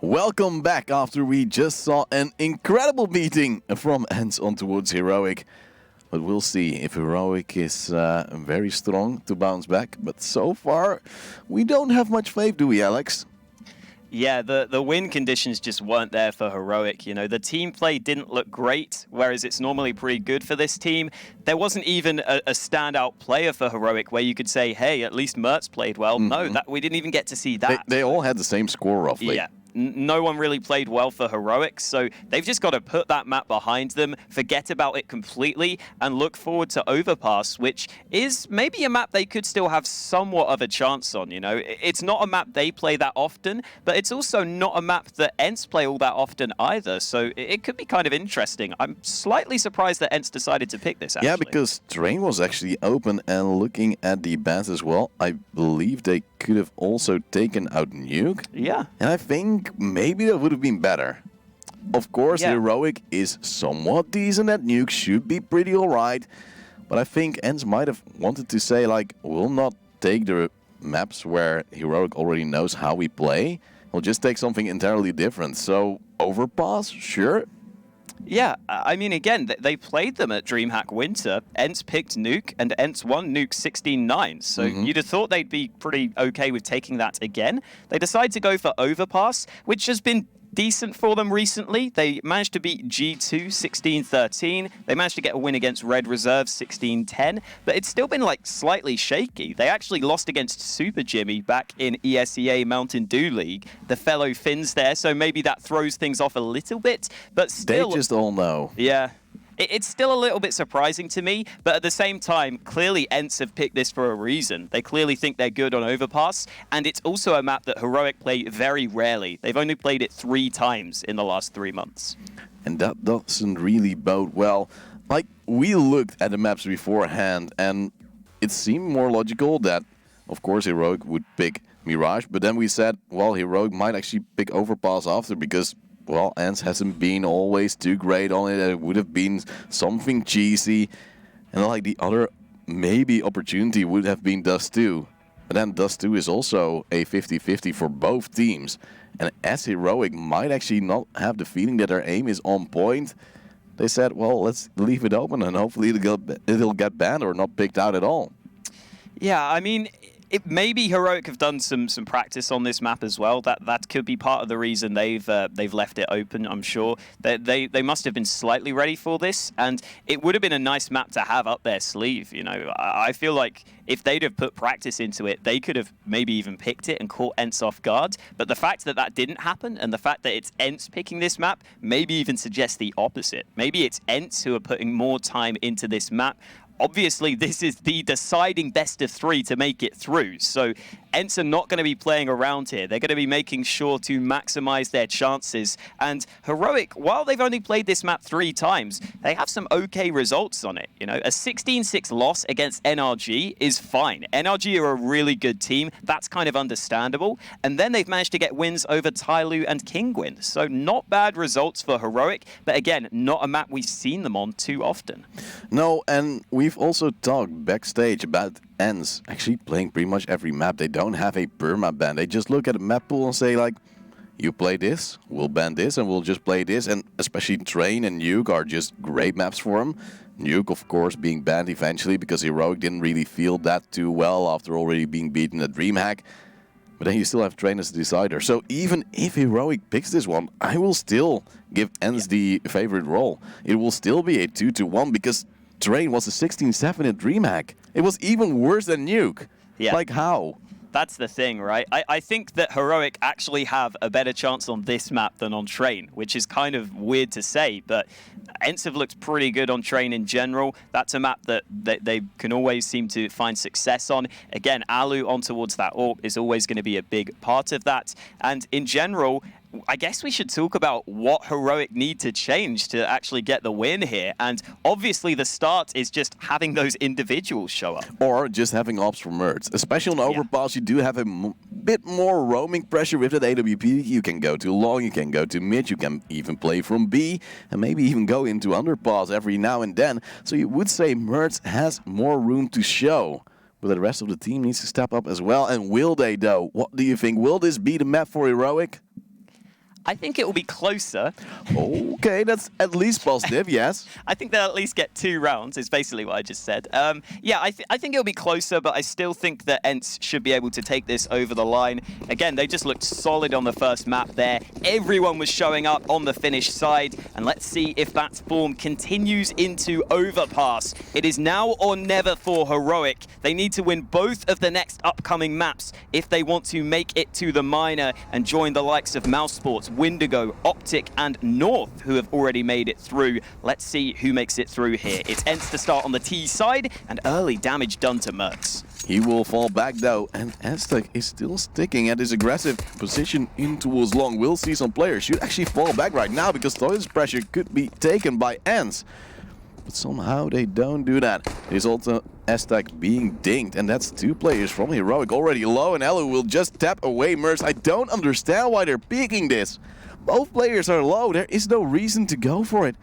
Welcome back after we just saw an incredible beating from ENCE on towards Heroic. But we'll see if Heroic is very strong to bounce back. But so far, we don't have much faith, do we, Alex? Yeah, the win conditions just weren't there for Heroic. You know, the team play didn't look great, whereas it's normally pretty good for this team. There wasn't even a standout player for Heroic where you could say, hey, at least Mertz played well. No, we didn't even get to see that. They all had the same score, roughly. Yeah. No one really played well for Heroic, so they've just got to put that map behind them, forget about it completely, and look forward to Overpass, which is maybe a map they could still have somewhat of a chance on, you know. It's not a map they play that often, but it's also not a map that ENCE play all that often either, so it could be kind of interesting. I'm slightly surprised that ENCE decided to pick this, actually. Yeah, because Train was actually open and looking at the bans as well. I believe they could have also taken out Nuke. Yeah. And I think maybe that would have been better. Of course, Heroic is somewhat decent at Nuke, should be pretty alright. But I think ENCE might have wanted to say, like, we'll not take the maps where Heroic already knows how we play. We'll just take something entirely different. So, Overpass, sure. Yeah, I mean, again, they played them at DreamHack Winter. ENCE picked Nuke, and ENCE won Nuke 16-9. So you'd have thought they'd be pretty okay with taking that again. They decided to go for Overpass, which has been decent for them recently. They managed to beat G2 16-13. They managed to get a win against Red Reserve 16-10, but it's still been like slightly shaky. They actually lost against Super Jimmy back in ESEA Mountain Dew League. The fellow Finns there, so maybe that throws things off a little bit, but still... They just all know. Yeah. It's still a little bit surprising to me, but at the same time, clearly ENCE have picked this for a reason. They clearly think they're good on Overpass, and it's also a map that Heroic play very rarely. They've only played it 3 times in the last 3 months. And that doesn't really bode well. Like, we looked at the maps beforehand, and it seemed more logical that, of course, Heroic would pick Mirage, but then we said, well, Heroic might actually pick Overpass after, because... well, ENCE hasn't been always too great on it. It would have been something cheesy. And like the other maybe opportunity would have been Dust 2. But then Dust 2 is also a 50-50 for both teams. And as Heroic might actually not have the feeling that their aim is on point, they said, well, let's leave it open and hopefully it'll get banned or not picked out at all. Yeah, I mean... maybe Heroic have done some practice on this map as well. That could be part of the reason they've left it open. I'm sure they must have been slightly ready for this, and it would have been a nice map to have up their sleeve. You know, I feel like if they'd have put practice into it, they could have maybe even picked it and caught ENCE off guard. But the fact that that didn't happen, and the fact that it's ENCE picking this map, maybe even suggests the opposite. Maybe it's ENCE who are putting more time into this map. Obviously, this is the deciding best of 3 to make it through. So ENCE are not going to be playing around here. They're going to be making sure to maximize their chances. And Heroic, while they've only played this map 3 times, they have some okay results on it. You know, a 16-6 loss against NRG is fine. NRG are a really good team. That's kind of understandable. And then they've managed to get wins over Tyloo and Kingwin. So not bad results for Heroic. But again, not a map we've seen them on too often. No, and we've also talked backstage about ENCE actually playing pretty much every map. They don't have a perma ban. They just look at a map pool and say, like, you play this, we'll ban this, and we'll just play this. And especially Train and Nuke are just great maps for them. Nuke, of course, being banned eventually because Heroic didn't really feel that too well after already being beaten at DreamHack. But then you still have Train as the decider. So even if Heroic picks this one, I will still give ENCE the favorite role. It will still be a 2-1 because Train was a 16-7 at DreamHack. It was even worse than Nuke. Yeah. Like how? That's the thing, right? I think that Heroic actually have a better chance on this map than on Train, which is kind of weird to say, but ENCE have looked pretty good on Train in general. That's a map that they can always seem to find success on. Again, Alu on towards that AWP is always going to be a big part of that. And in general, I guess we should talk about what Heroic need to change to actually get the win here. And obviously the start is just having those individuals show up. Or just having ops from Mertz. Especially on Overpass, you do have a bit more roaming pressure with that AWP. You can go to long, you can go to mid, you can even play from B, and maybe even go into underpass every now and then. So you would say Mertz has more room to show. But the rest of the team needs to step up as well. And will they, though? What do you think? Will this be the map for Heroic? I think it will be closer. Okay, that's at least positive, yes. I think they'll at least get 2 rounds, is basically what I just said. Yeah, I think it'll be closer, but I still think that ENCE should be able to take this over the line. Again, they just looked solid on the first map there. Everyone was showing up on the Finnish side, and let's see if that form continues into Overpass. It is now or never for Heroic. They need to win both of the next upcoming maps if they want to make it to the minor and join the likes of Mousesports, Windigo, Optic, and North, who have already made it through. Let's see who makes it through here. It's ENCE to start on the T side, and early damage done to Mertz. He will fall back though, and Aztec is still sticking at his aggressive position in towards long. We'll see some players should actually fall back right now because Toilet's pressure could be taken by ENCE. But somehow they don't do that. There's also Aztec being dinged, and that's 2 players from Heroic already low, and Elu will just tap away Mertz. I don't understand why they're peeking this. Both players are low, there is no reason to go for it.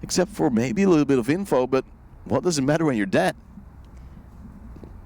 Except for maybe a little bit of info, but what does it matter when you're dead?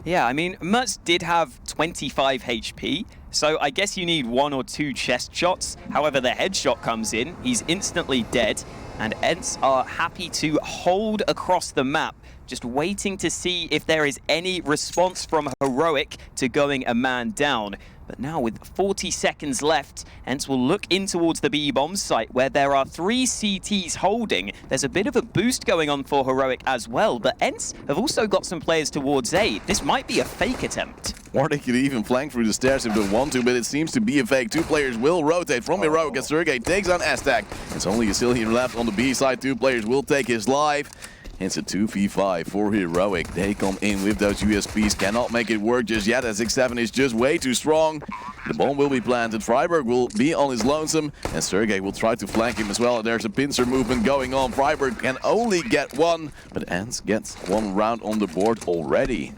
Yeah, I mean, Mertz did have 25 HP, so I guess you need 1 or 2 chest shots. However, the headshot comes in, he's instantly dead, and ENCE are happy to hold across the map, just waiting to see if there is any response from Heroic to going a man down. But now with 40 seconds left, ENCE will look in towards the B-bomb site where there are 3 CTs holding. There's a bit of a boost going on for Heroic as well, but ENCE have also got some players towards A. This might be a fake attempt. Or they could even flank through the stairs if they want to, but it seems to be a fake. 2 players will rotate from Heroic as Sergey takes on Aztec. It's only Azilian left on the B side. 2 players will take his life. It's a 2v5 for Heroic. They come in with those USPs, cannot make it work just yet as X7 is just way too strong. The bomb will be planted, Freiburg will be on his lonesome, and Sergey will try to flank him as well. There's a pincer movement going on. Freiburg can only get 1, but ENCE gets 1 round on the board already.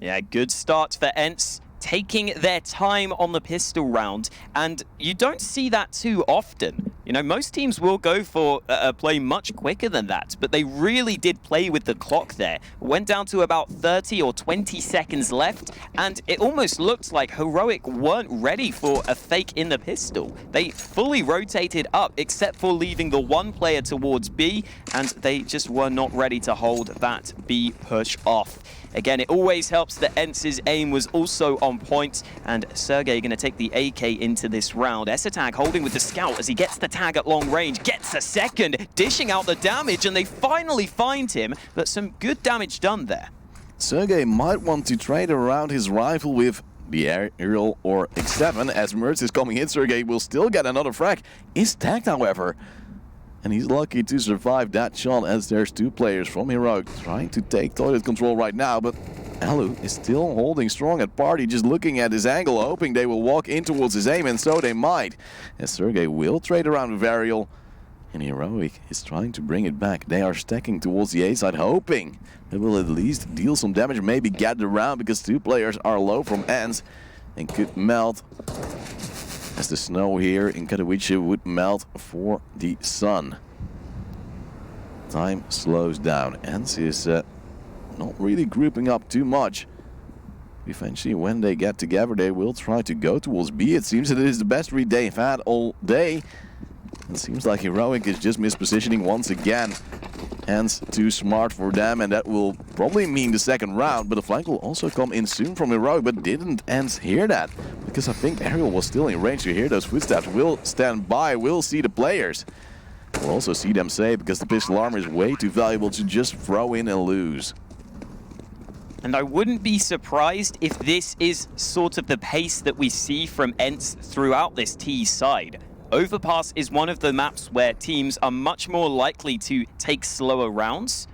Yeah, good start for ENCE, taking their time on the pistol round, and you don't see that too often. You know, most teams will go for a play much quicker than that, but they really did play with the clock there. Went down to about 30 or 20 seconds left, and it almost looked like Heroic weren't ready for a fake in the pistol. They fully rotated up, except for leaving the 1 player towards B, and they just were not ready to hold that B push off. Again, it always helps that ENCE's aim was also on point, and Sergey going to take the AK into this round. Esatag holding with the scout as he gets the tag at long range, gets a second, dishing out the damage, and they finally find him, but some good damage done there. Sergey might want to trade around his rifle with the aerial or X7 as Mertz is coming in. Sergey will still get another frag. Is tagged, however. And he's lucky to survive that shot as there's 2 players from Heroic trying to take toilet control right now, but Elu is still holding strong at party, just looking at his angle, hoping they will walk in towards his aim, and so they might. As Sergey will trade around with Ariel, and Heroic is trying to bring it back. They are stacking towards the A side, hoping they will at least deal some damage, maybe get the round, because 2 players are low from ENCE and could melt. As the snow here in Katowice would melt for the sun. Time slows down. ENCE is not really grouping up too much. Eventually, when they get together, they will try to go towards B. It seems that it is the best read they've had all day. It seems like Heroic is just mispositioning once again. ENCE too smart for them, and that will probably mean the 2nd round. But the flank will also come in soon from Heroic, but didn't ENCE hear that? Because I think Ariel was still in range to hear those footsteps. Will stand by, will see the players. We'll also see them save, because the pistol armor is way too valuable to just throw in and lose. And I wouldn't be surprised if this is sort of the pace that we see from ENCE throughout this T side. Overpass is one of the maps where teams are much more likely to take slower rounds.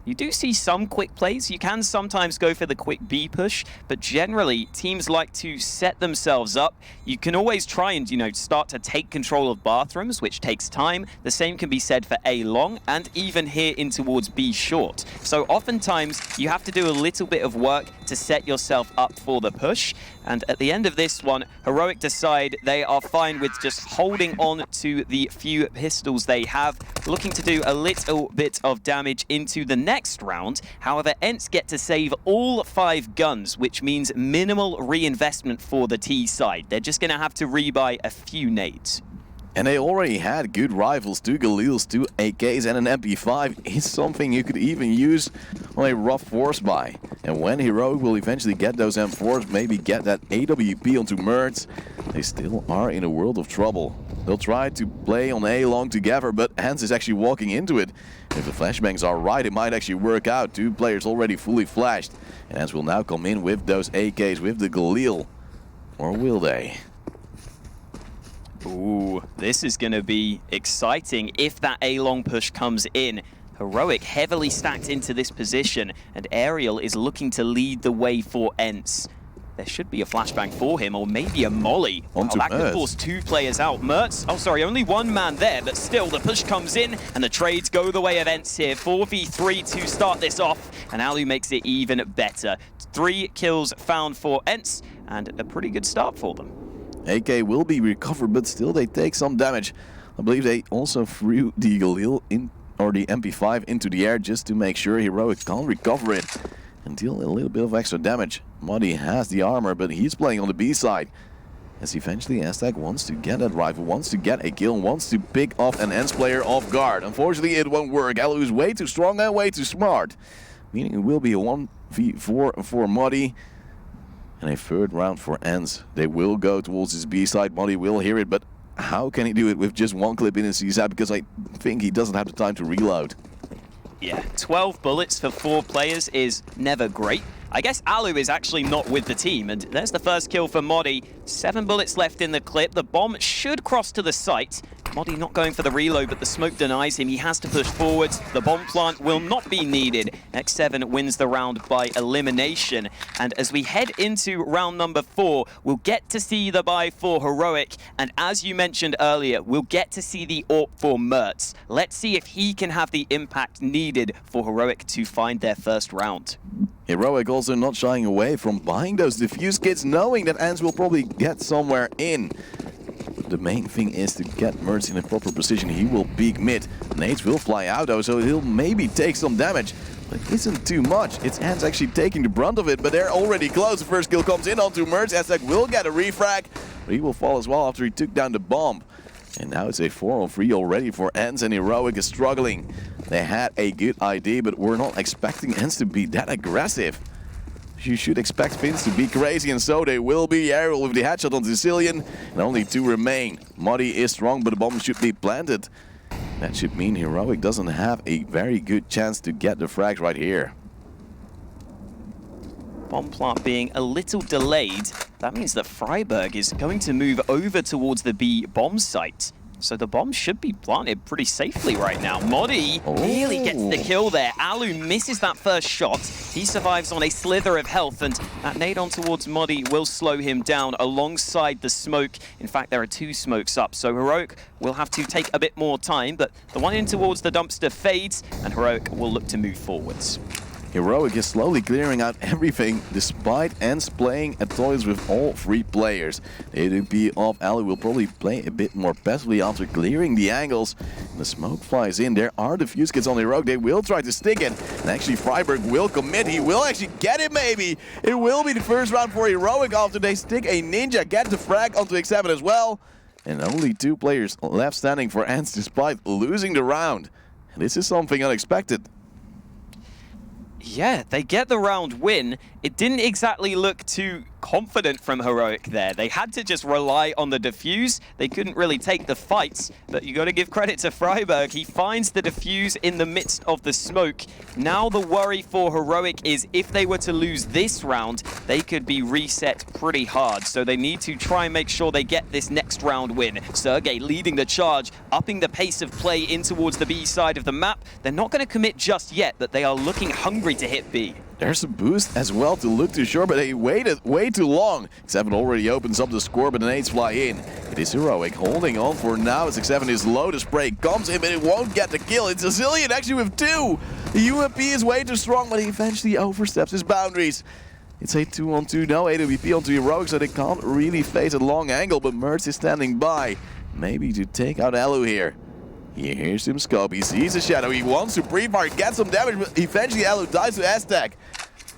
You do see some quick plays. You can sometimes go for the quick B push, but generally teams like to set themselves up. You can always try and, start to take control of bathrooms, which takes time. The same can be said for A long and even here in towards B short. So oftentimes you have to do a little bit of work to set yourself up for the push. And at the end of this one, Heroic decide they are fine with just holding on to the few pistols they have, looking to do a little bit of damage into the next next round. However, ENCE get to save all 5 guns, which means minimal reinvestment for the T side. They're just going to have to rebuy a few nades. And they already had good rifles, 2 Galils, 2 AKs and an MP5. It's something you could even use on a rough force buy. And when Heroic will eventually get those M4s, maybe get that AWP onto Mertz, they still are in a world of trouble. They'll try to play on A long together, but ENCE is actually walking into it. If the flashbangs are right, it might actually work out. 2 players already fully flashed. And ENCE will now come in with those AKs, with the Galil. Or will they? Ooh, this is going to be exciting if that A-long push comes in. Heroic heavily stacked into this position, and Aerial is looking to lead the way for ENCE. There should be a flashbang for him, or maybe a molly. Onto that could Mertz. force 2 players out. Mertz, oh sorry, only 1 man there, but still the push comes in, and the trades go the way of ENCE here. 4v3 to start this off, and Alu makes it even better. 3 kills found for ENCE, and a pretty good start for them. AK will be recovered, but still they take some damage. I believe they also threw the Galil in, or the MP5 into the air just to make sure Heroic can't recover it and deal a little bit of extra damage. Muddy has the armor, but he's playing on the B side. As eventually Aztec wants to get that rifle, wants to get a kill, wants to pick off an ENCE player off guard. Unfortunately, it won't work. Alu is way too strong and way too smart. Meaning it will be a 1v4 for Muddy. And a 3rd round for ENCE. They will go towards his B side. Muddy will hear it, but how can he do it with just 1 clip in his C side? Because I think he doesn't have the time to reload. Yeah, 12 bullets for 4 players is never great. I guess Alu is actually not with the team, and there's the first kill for Modi. 7 bullets left in the clip. The bomb should cross to the site. Modi not going for the reload, but the smoke denies him. He has to push forwards. The bomb plant will not be needed. X7 wins the round by elimination. And as we head into round number 4, we'll get to see the buy for Heroic. And as you mentioned earlier, we'll get to see the AWP for Mertz. Let's see if he can have the impact needed for Heroic to find their first round. Heroic also not shying away from buying those defuse kits, knowing that ENCE will probably get somewhere in. The main thing is to get Mertz in a proper position. He will peek mid. Nades will fly out though, so he'll maybe take some damage. But it isn't too much. It's ENCE actually taking the brunt of it, but they're already close. The first kill comes in onto Mertz. Aztec will get a refrag, but he will fall as well after he took down the bomb. And now it's a 4-on-3 already for ENCE, and Heroic is struggling. They had a good idea, but we're not expecting ENCE to be that aggressive. You should expect Finns to be crazy, and so they will be. Aerial with the headshot on Sicilian, and only 2 remain. Muddy is strong, but the bomb should be planted. That should mean Heroic doesn't have a very good chance to get the frags right here. Bomb plant being a little delayed. That means that Freiburg is going to move over towards the B bomb site. So the bomb should be planted pretty safely right now. Modi nearly gets the kill there. Alu misses that first shot. He survives on a slither of health, and that nade on towards Modi will slow him down alongside the smoke. In fact, there are 2 smokes up, so Heroic will have to take a bit more time, but the one in towards the dumpster fades, and Heroic will look to move forwards. Heroic is slowly clearing out everything, despite ENCE playing at toys with all 3 players. The AWP of Ali will probably play a bit more passively after clearing the angles. And the smoke flies in. There are the fuse kits on Heroic. They will try to stick it. And actually Freiburg will commit. He will actually get it maybe. It will be the first round for Heroic after they stick a ninja, get the frag onto X7 as well. And only 2 players left standing for ENCE despite losing the round. And this is something unexpected. Yeah, they get the round win. It didn't exactly look too confident from Heroic there. They had to just rely on the defuse. They couldn't really take the fights, but you got to give credit to Freiburg. He finds the defuse in the midst of the smoke. Now the worry for Heroic is if they were to lose this round, they could be reset pretty hard. So they need to try and make sure they get this next round win. Sergey leading the charge, upping the pace of play in towards the B side of the map. They're not going to commit just yet, but they are looking hungry to hit B. There's a boost as well to look too short, but they waited way too long. X7 already opens up the score, but the nades fly in. It is Heroic holding on for now as X7 is low. The spray comes in, but it won't get the kill. It's Sicilian actually with 2. The UMP is way too strong, but he eventually oversteps his boundaries. It's a 2-on-2, no AWP onto Heroic, so they can't really face a long angle, but Mertz is standing by. Maybe to take out Alu here. He hears him scope, he sees a shadow, he wants to pre-fire, get some damage, but eventually Alu dies to Aztec,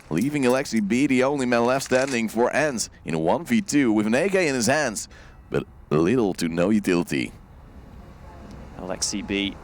leaving Alexi B the only man left standing for ENCE in a 1v2 with an AK in his hands, but little to no utility. Alexi B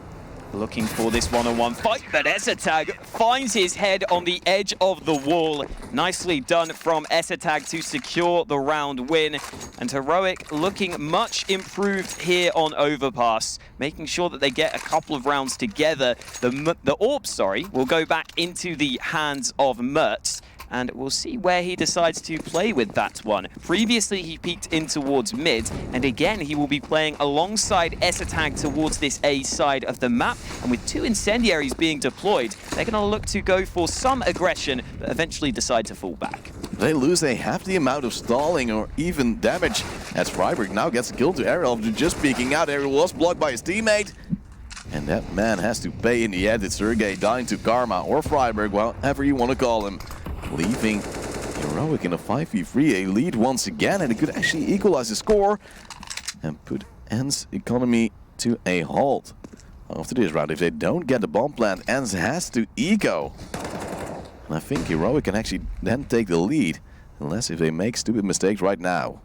looking for this one-on-one fight, but ESCTAG finds his head on the edge of the wall. Nicely done from ESCTAG to secure the round win. And Heroic looking much improved here on Overpass, making sure that they get a couple of rounds together. The orb, will go back into the hands of Mertz, and we'll see where he decides to play with that one. Previously, he peeked in towards mid, and again, he will be playing alongside ESCTAG towards this A side of the map. And with 2 incendiaries being deployed, they're going to look to go for some aggression, but eventually decide to fall back. They lose a hefty amount of stalling or even damage, as Freiburg now gets a kill to Ariel after just peeking out. Ariel was blocked by his teammate, and that man has to pay in the end. It's Sergey dying to Karma or Freiburg, whatever you want to call him, leaving Heroic in a 5v3, a lead once again, and it could actually equalize the score and put ENCE economy to a halt. After this round, if they don't get the bomb plant, ENCE has to eco. And I think Heroic can actually then take the lead, unless if they make stupid mistakes right now.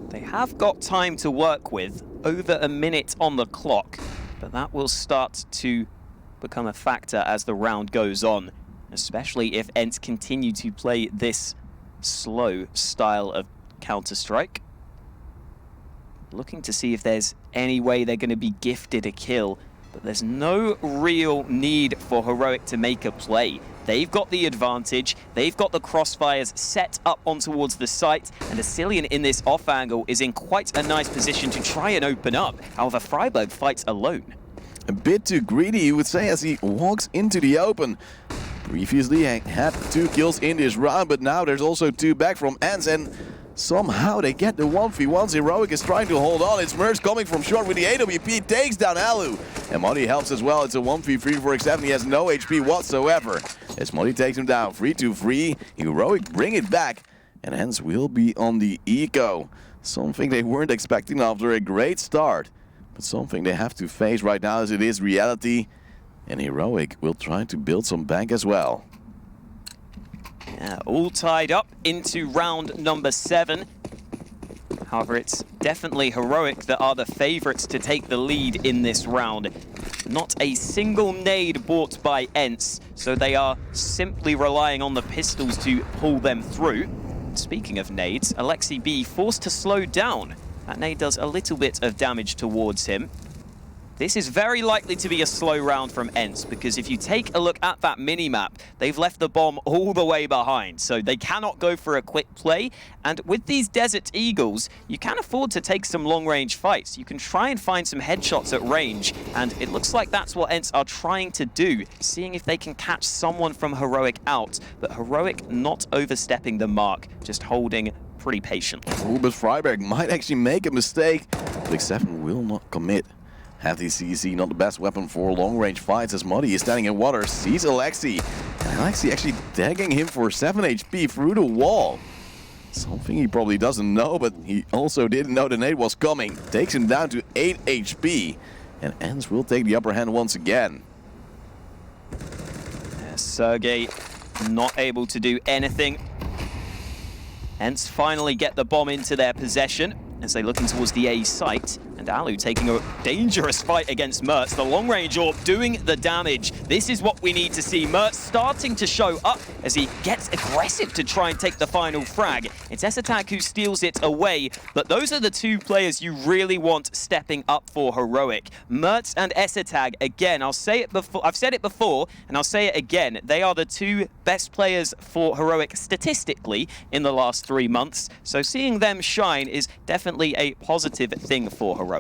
They have got time to work with, over a minute on the clock, but that will start to become a factor as the round goes on, especially if ENCE continue to play this slow style of Counter-Strike. Looking to see if there's any way they're going to be gifted a kill, but there's no real need for Heroic to make a play. They've got the advantage, they've got the crossfires set up on towards the site, and Asilian in this off angle is in quite a nice position to try and open up. However, Freiburg fights alone. A bit too greedy, you would say, as he walks into the open. Previously, he had 2 kills in this round, but now there's also 2 back from ENCE, and somehow they get the 1v1s. Heroic is trying to hold on. It's Mertz coming from short with the AWP, takes down Alu. And Muddy helps as well. It's a 1v3 for X7. He has no HP whatsoever. As Muddy takes him down, 3-2-3. Heroic bring it back, and ENCE will be on the eco. Something they weren't expecting after a great start. But something they have to face right now, as it is reality. And Heroic will try to build some bank as well. Yeah, all tied up into round number 7. However, it's definitely Heroic that are the favorites to take the lead in this round. Not a single nade bought by ENCE, so they are simply relying on the pistols to pull them through. Speaking of nades, Alexi B forced to slow down. That nade does a little bit of damage towards him. This is very likely to be a slow round from ENCE, because if you take a look at that mini-map, they've left the bomb all the way behind, so they cannot go for a quick play. And with these Desert Eagles, you can afford to take some long-range fights. You can try and find some headshots at range, and it looks like that's what ENCE are trying to do, seeing if they can catch someone from Heroic out. But Heroic not overstepping the mark, just holding pretty patiently. Ooh, but Freiburg might actually make a mistake. X7 will not commit. Hefty CC, not the best weapon for long-range fights, as Muddy is standing in water, sees Alexi. And Alexi actually tagging him for 7 HP through the wall. Something he probably doesn't know, but he also didn't know the nade was coming. Takes him down to 8 HP. And ENCE will take the upper hand once again. Sergey not able to do anything. ENCE finally get the bomb into their possession as they look in towards the A site. And Alu taking a dangerous fight against Mertz. The long-range orb doing the damage. This is what we need to see. Mertz starting to show up as he gets aggressive to try and take the final frag. It's ESCTAG who steals it away, but those are the 2 players you really want stepping up for Heroic. Mertz and ESCTAG, again, I've said it before, and I'll say it again. They are the 2 best players for Heroic statistically in the last 3 months. So seeing them shine is definitely a positive thing for Heroic.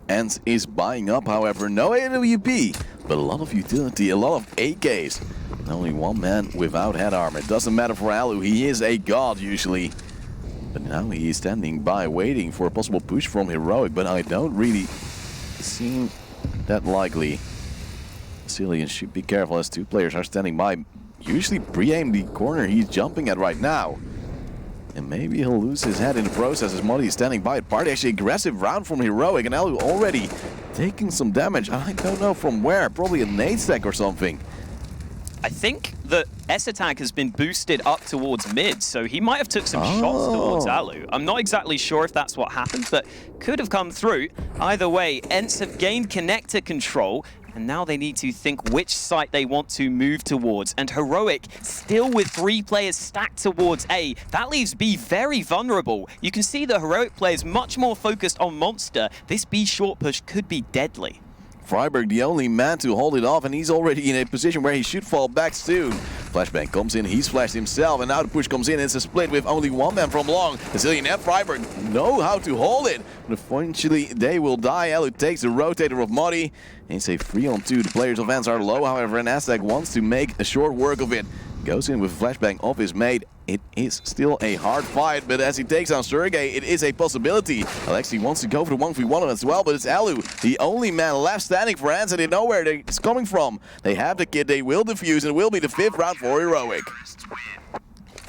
ENCE is buying up, however, no AWP, but a lot of utility, a lot of AKs. And only 1 man without head armor. It doesn't matter for Alu, he is a god usually. But now he is standing by, waiting for a possible push from Heroic, but I don't really seem that likely. Asilian should be careful as 2 players are standing by. Usually pre-aim the corner he's jumping at right now. And maybe he'll lose his head in the process as Molly is standing by. Party actually aggressive round from Heroic, and Alu already taking some damage. I don't know from where, probably a nade stack or something. I think that S attack has been boosted up towards mid, so he might have took some shots towards Alu. I'm not exactly sure if that's what happened, but could have come through. Either way, ENCE have gained connector control, and now they need to think which site they want to move towards. And Heroic, still with 3 players stacked towards A, that leaves B very vulnerable. You can see the Heroic players much more focused on Monster. This B short push could be deadly. Freiberg, the only man to hold it off, and he's already in a position where he should fall back soon. Flashbang comes in, he's flashed himself, and now the push comes in. It's a split with only 1 man from long. Brazilian and Freiberg know how to hold it, but eventually they will die. Alu takes the rotator of Muddy. It's a 3-on-2. The players of ENCE are low, however, and Aztec wants to make a short work of it. Goes in with a flashbang of his mate. It is still a hard fight, but as he takes down Sergey, it is a possibility. Alexi wants to go for the 1v1 as well, but it's Alu, the only man left standing for ENCE, and they know where it's coming from. They have the kid, they will defuse, and it will be the 5th round for Heroic.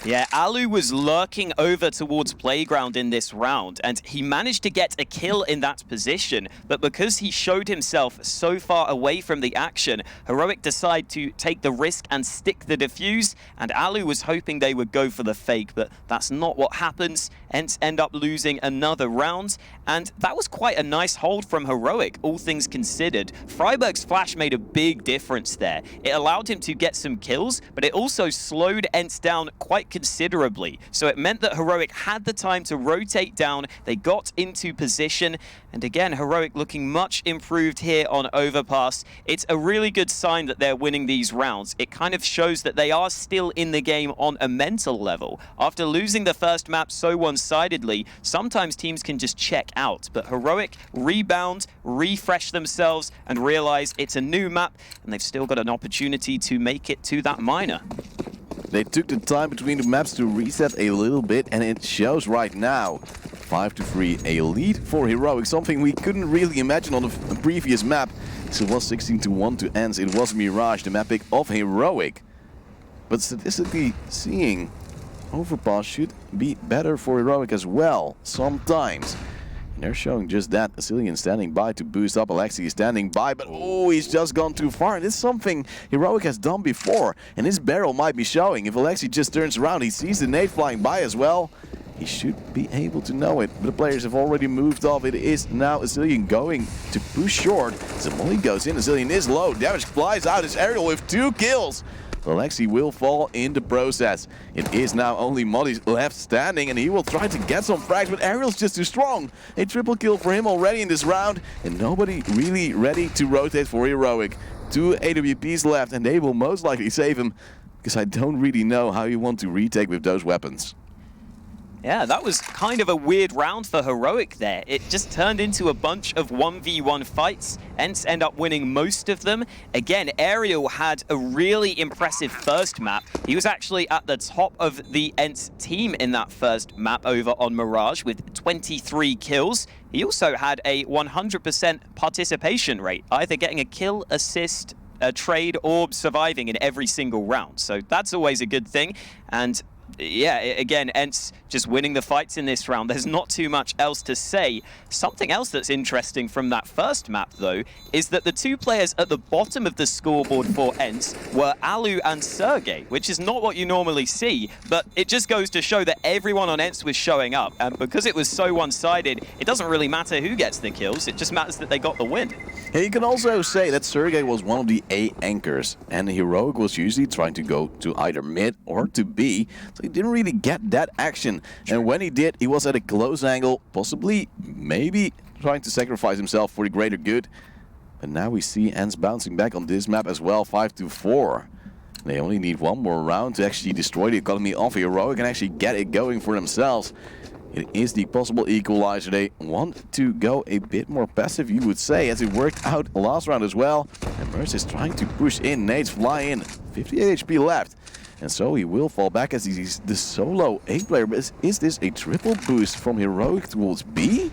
Yeah, Alu was lurking over towards Playground in this round, and he managed to get a kill in that position, but because he showed himself so far away from the action, Heroic decided to take the risk and stick the defuse, and Alu was hoping they would go for the fake, but that's not what happens. ENCE end up losing another round, and that was quite a nice hold from Heroic, all things considered. Freiberg's flash made a big difference there. It allowed him to get some kills, but it also slowed ENCE down quite considerably. So it meant that Heroic had the time to rotate down, they got into position, and again, Heroic looking much improved here on Overpass. It's a really good sign that they're winning these rounds. It kind of shows that they are still in the game on a mental level. After losing the first map so one-sidedly, sometimes teams can just check out, but Heroic rebound, refresh themselves, and realize it's a new map, and they've still got an opportunity to make it to that minor. They took the time between the maps to reset a little bit, and it shows right now. 5-3, a lead for Heroic, something we couldn't really imagine on the previous map. So it was 16-1 to ENCE. It was Mirage, the map pick of Heroic. But statistically seeing, Overpass should be better for Heroic as well, sometimes. And they're showing just that. Asilian standing by to boost up. Alexi is standing by, but oh, he's just gone too far. And it's something Heroic has done before, and his barrel might be showing. If Alexi just turns around, he sees the nade flying by as well. He should be able to know it, but the players have already moved off. It is now Asilian going to push short. Zamoli goes in. Asilian is low. Damage flies out. It's Ariel with 2 kills. Alexi will fall in the process. It is now only Molly left standing, and he will try to get some frags, but Ariel's just too strong. A triple kill for him already in this round, and nobody really ready to rotate for Heroic. 2 AWPs left, and they will most likely save him, because I don't really know how you want to retake with those weapons. Yeah, that was kind of a weird round for Heroic there. It just turned into a bunch of 1v1 fights. ENCE end up winning most of them. Again, Ariel had a really impressive first map. He was actually at the top of the ENCE team in that first map over on Mirage with 23 kills. He also had a 100% participation rate, either getting a kill, assist, a trade, or surviving in every single round. So that's always a good thing. And yeah, again, ENCE just winning the fights in this round. There's not too much else to say. Something else that's interesting from that first map, though, is that the 2 players at the bottom of the scoreboard for ENCE were Alu and Sergey, which is not what you normally see, but it just goes to show that everyone on ENCE was showing up, and because it was so one-sided, it doesn't really matter who gets the kills, it just matters that they got the win. Yeah, you can also say that Sergey was one of the A anchors, and Heroic was usually trying to go to either mid or to B, so he didn't really get that action. And when he did, he was at a close angle, possibly, maybe trying to sacrifice himself for the greater good. But now we see ENCE bouncing back on this map as well, 5-4. They only need 1 more round to actually destroy the economy of Heroic and actually get it going for themselves. It is the possible equalizer. They want to go a bit more passive, you would say, as it worked out last round as well. And Merce is trying to push in. Nades fly in. 58 HP left. And so he will fall back as he's the solo A player. But is this a triple boost from Heroic towards B?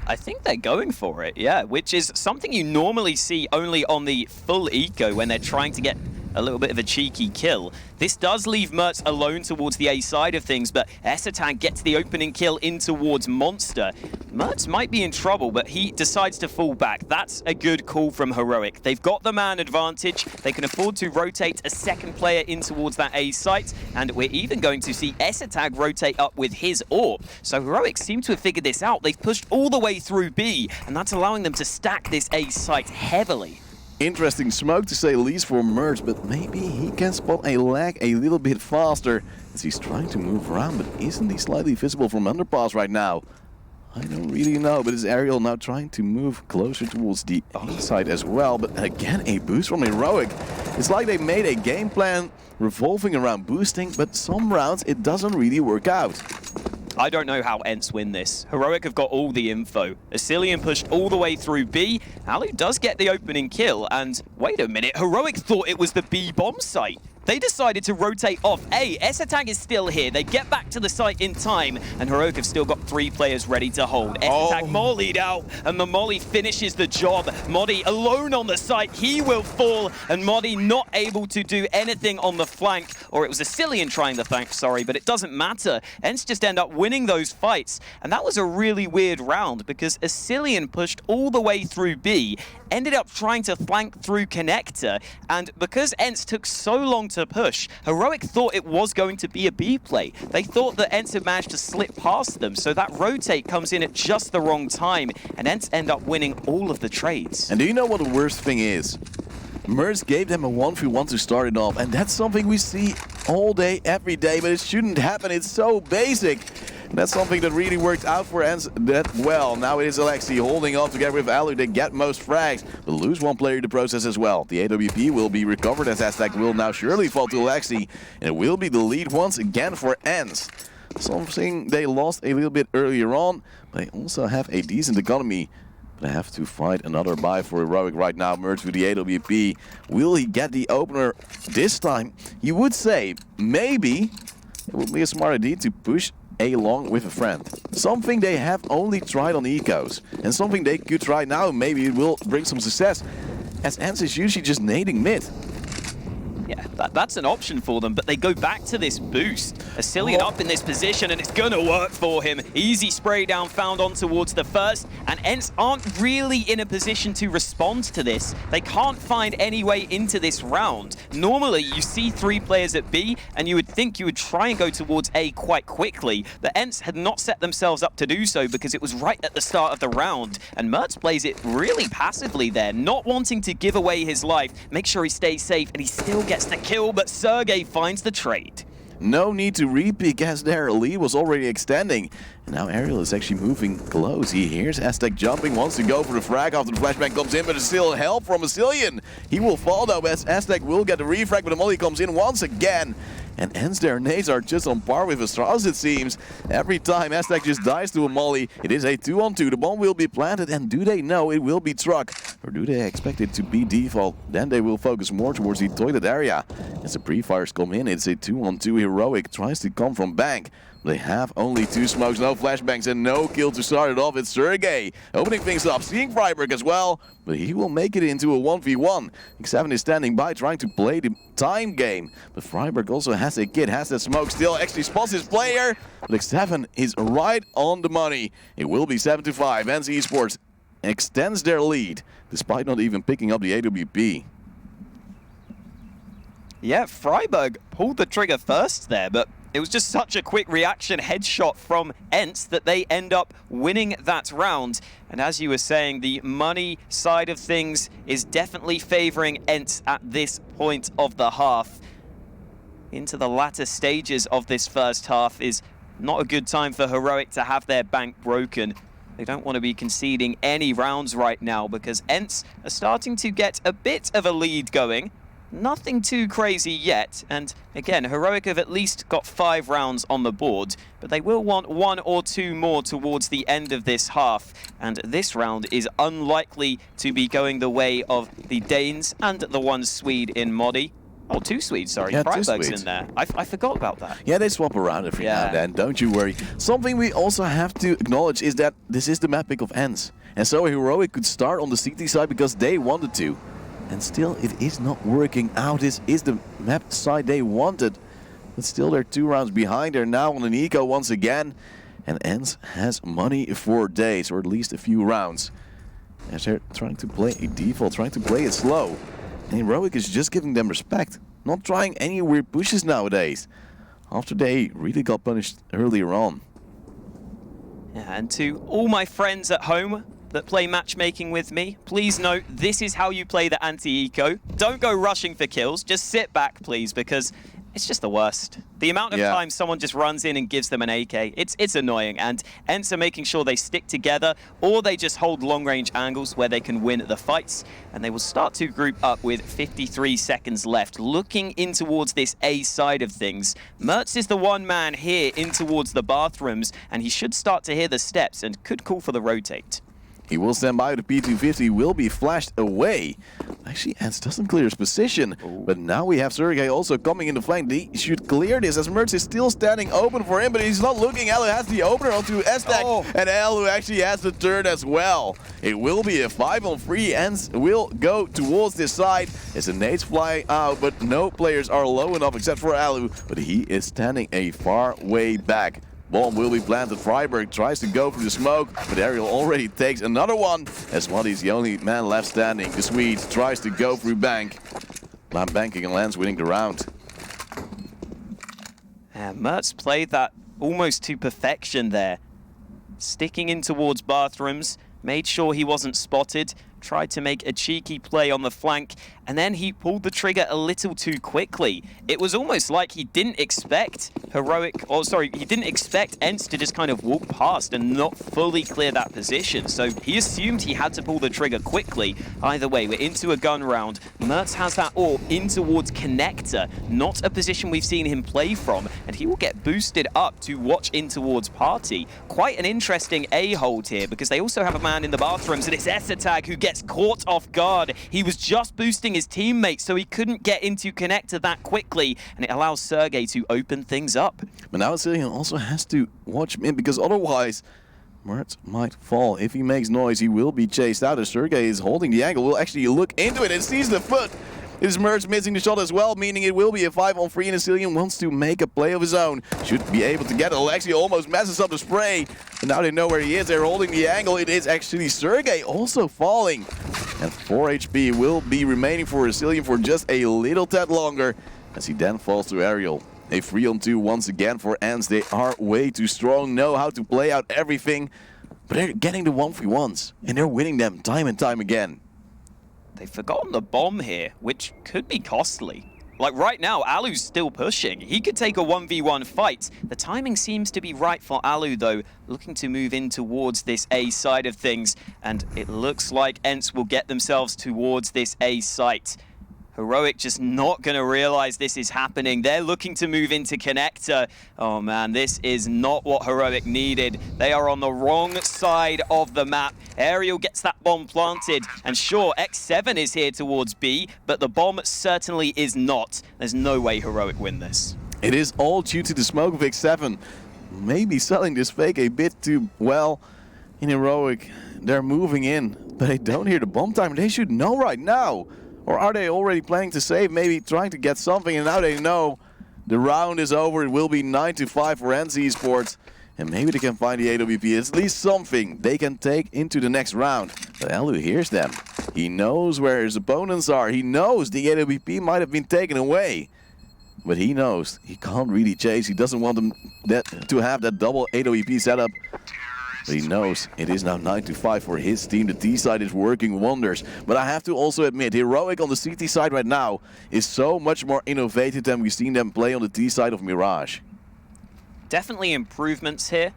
I think they're going for it, yeah, which is something you normally see only on the full eco when they're trying to get a little bit of a cheeky kill. This does leave Mertz alone towards the A side of things, but ESL gets the opening kill in towards Monster. Mertz might be in trouble, but he decides to fall back. That's a good call from Heroic. They've got the man advantage. They can afford to rotate a second player in towards that A site, and we're even going to see ESL rotate up with his AWP. So Heroic seem to have figured this out. They've pushed all the way through B, and that's allowing them to stack this A site heavily. Interesting smoke to say least for Mertz, but maybe he can spot a lag a little bit faster as he's trying to move around, but isn't he slightly visible from Underpass right now? I don't really know, but is Ariel now trying to move closer towards the A side as well? But again, a boost from Heroic. It's like they made a game plan revolving around boosting, but some rounds it doesn't really work out. I don't know how ENCE win this. Heroic have got all the info. Asilian pushed all the way through B. Alu does get the opening kill, and wait a minute, Heroic thought it was the B bomb site. They decided to rotate off A. ESL is still here. They get back to the site in time, and Heroic have still got 3 players ready to hold. ESL mollied out, and the molly finishes the job. Modi alone on the site. He will fall, and Modi not able to do anything on the flank, or it was Asilian trying the flank, sorry, but it doesn't matter. ENCE just end up winning those fights, and that was a really weird round because Asilian pushed all the way through B, ended up trying to flank through Connector, and because ENCE took so long to push, Heroic thought it was going to be a B play. They thought that ENCE had managed to slip past them, so that rotate comes in at just the wrong time, and ENCE end up winning all of the trades. And do you know what the worst thing is? Mertz gave them a 1v1 to start it off, and that's something we see all day, every day, but it shouldn't happen. It's so basic. And that's something that really worked out for ENCE that well. Now it is Alexi holding on to get rid of Alu. They get most frags, but lose one player in the process as well. The AWP will be recovered as Aztec will now surely fall to Alexi, and it will be the lead once again for ENCE. Something they lost a little bit earlier on, but they also have a decent economy. They have to fight another buy for Heroic right now. Mertz with the AWP. Will he get the opener this time? You would say maybe it would be a smart idea to push along with a friend. Something they have only tried on Ecos, and something they could try now. Maybe it will bring some success, as ENCE is usually just nading mid. Yeah, that's an option for them, but they go back to this boost. Asilian up in this position, and it's gonna work for him. Easy spray down found on towards the first, and ENCE aren't really in a position to respond to this. They can't find any way into this round. Normally, you see 3 players at B, and you would think you would try and go towards A quite quickly, but ENCE had not set themselves up to do so because it was right at the start of the round, and Mertz plays it really passively there, not wanting to give away his life, make sure he stays safe, and he still gets the kill, but Sergey finds the trade. No need to repick as their lead was already extending. And now Ariel is actually moving close. He hears Aztec jumping, wants to go for the frag after the flashbang comes in, but there's still help from Asilian. He will fall though as Aztec will get the refrag, but the molly comes in once again. And ENCE, their nades are just on par with Astralis, it seems. Every time Aztec just dies to a molly, it is a 2-on-2. The bomb will be planted, and do they know it will be truck? Or do they expect it to be default? Then they will focus more towards the toilet area. As the pre-fires come in, it's a 2-on-2. Heroic tries to come from bank. They have only 2 smokes, no flashbangs, and no kill to start it off. It's Sergey opening things up, seeing Freiburg as well, but he will make it into a 1v1. X7 is standing by, trying to play the time game, but Freiburg also has a kid, has that smoke still, actually spots his player, but X7 is right on the money. It will be 7-5. ENCE Esports extends their lead, despite not even picking up the AWP. Yeah, Freiburg pulled the trigger first there, but it was just such a quick reaction headshot from ENCE that they end up winning that round. And as you were saying, the money side of things is definitely favoring ENCE at this point of the half. Into the latter stages of this first half is not a good time for Heroic to have their bank broken. They don't want to be conceding any rounds right now because ENCE are starting to get a bit of a lead going. Nothing too crazy yet, and again, Heroic have at least got 5 rounds on the board, but they will want 1 or 2 more towards the end of this half, and this round is unlikely to be going the way of the Danes and the one Swede in Modi. Oh, 2 Swedes, sorry. Yeah, Freiburg's in there. I forgot about that. Yeah, they swap around every now and then, don't you worry. Something we also have to acknowledge is that this is the map pick of ENCE, and so Heroic could start on the CT side because they wanted to. And still, it is not working out. This is the map side they wanted. But still, they're 2 rounds behind. They're now on an eco once again. And ENCE has money for days, or at least a few rounds. As they're trying to play a default, trying to play it slow. And Heroic is just giving them respect. Not trying any weird pushes nowadays. After they really got punished earlier on. Yeah, and to all my friends at home that play matchmaking with me, please note this is how you play the anti-eco. Don't go rushing for kills, just sit back please, because it's just the worst. The amount of time someone just runs in and gives them an AK, it's annoying, and ENCE are making sure they stick together, or they just hold long-range angles where they can win the fights, and they will start to group up with 53 seconds left. Looking in towards this A side of things, Mertz is the one man here in towards the bathrooms, and he should start to hear the steps and could call for the rotate. He will stand by. The P250 will be flashed away. Actually, ENCE doesn't clear his position. But now we have Sergey also coming in the flank. He should clear this as Mertz is still standing open for him, but he's not looking. Alu has the opener onto S-Tag, and Alu actually has the turn as well. It will be a 5-on-3. ENCE will go towards this side as the nades fly out, but no players are low enough except for Alu, but he is standing a far way back. Bomb will be planted. Freiberg tries to go through the smoke, but Ariel already takes another one, as Waddy's the only man left standing. The Swede tries to go through Bank. Banking and lands winning the round. And Mertz played that almost to perfection there. Sticking in towards bathrooms, made sure he wasn't spotted, tried to make a cheeky play on the flank, and then he pulled the trigger a little too quickly. It was almost like he didn't expect he didn't expect ENCE to just kind of walk past and not fully clear that position. So he assumed he had to pull the trigger quickly. Either way, we're into a gun round. Mertz has that AWP in towards connector, not a position we've seen him play from, and he will get boosted up to watch in towards party. Quite an interesting A hold here, because they also have a man in the bathrooms, and it's S-Tag who gets caught off guard. He was just boosting his teammates, so he couldn't get into connector that quickly, and it allows Sergey to open things up. But now Cillian also has to watch him in, because otherwise Mertz might fall. If he makes noise, he will be chased out. As Sergey is holding the angle, we'll actually look into it and sees the foot. It is Mertz missing the shot as well, meaning it will be a 5-on-3, and Cillian wants to make a play of his own. Should be able to get it. Alexi almost messes up the spray, and now they know where he is. They're holding the angle. It is actually Sergey also falling. And 4 HP will be remaining for Cillian for just a little tad longer, as he then falls to Ariel. A 3-on-2 once again for ENCE. They are way too strong, know how to play out everything, but they're getting the 1v1s, and they're winning them time and time again. They've forgotten the bomb here, which could be costly. Like right now, Alu's still pushing. He could take a 1v1 fight. The timing seems to be right for Alu though, looking to move in towards this A side of things. And it looks like ENCE will get themselves towards this A site. Heroic just not going to realize this is happening. They're looking to move into connector. Oh man, this is not what Heroic needed. They are on the wrong side of the map. Ariel gets that bomb planted, and sure, X7 is here towards B, but the bomb certainly is not. There's no way Heroic win this. It is all due to the smoke of X7. Maybe selling this fake a bit too well. In Heroic, they're moving in, but they don't hear the bomb timer. They should know right now. Or are they already planning to save, maybe trying to get something, and now they know the round is over. It will be 9-5 for ENCE Esports, and maybe they can find the AWP. It's at least something they can take into the next round. But Alu hears them. He knows where his opponents are. He knows the AWP might have been taken away. But he knows he can't really chase. He doesn't want them to have that double AWP setup. But he knows it is now 9-5 for his team. The T side is working wonders. But I have to also admit, Heroic on the CT side right now is so much more innovative than we've seen them play on the T side of Mirage. Definitely improvements here,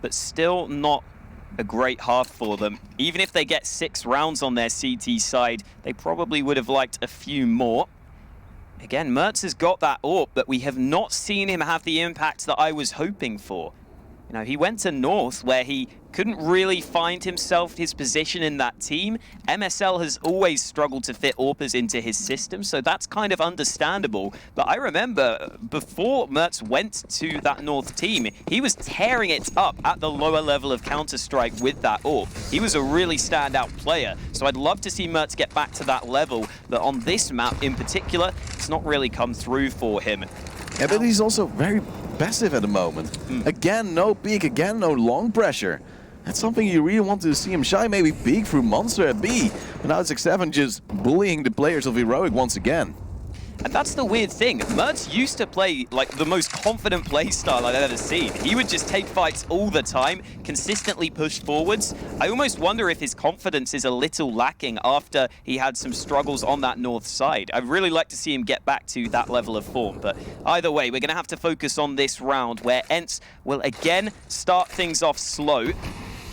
but still not a great half for them. Even if they get 6 rounds on their CT side, they probably would have liked a few more. Again, Mertz has got that AWP, but we have not seen him have the impact that I was hoping for. You know, he went to North where he couldn't really find himself, his position in that team. MSL has always struggled to fit AWPers into his system, so that's kind of understandable. But I remember before Mertz went to that North team, he was tearing it up at the lower level of Counter-Strike with that AWP. He was a really standout player, so I'd love to see Mertz get back to that level, but on this map in particular, it's not really come through for him. Yeah, but he's also very passive at the moment. Again, no peek, again, no long pressure. That's something you really want to see him shine, maybe peek through Monster at B. But now it's X7 just bullying the players of Heroic once again. And that's the weird thing. Mertz used to play like the most confident play style I've ever seen. He would just take fights all the time, consistently push forwards. I almost wonder if his confidence is a little lacking after he had some struggles on that North side. I'd really like to see him get back to that level of form. But either way, we're going to have to focus on this round where ENCE will again start things off slow.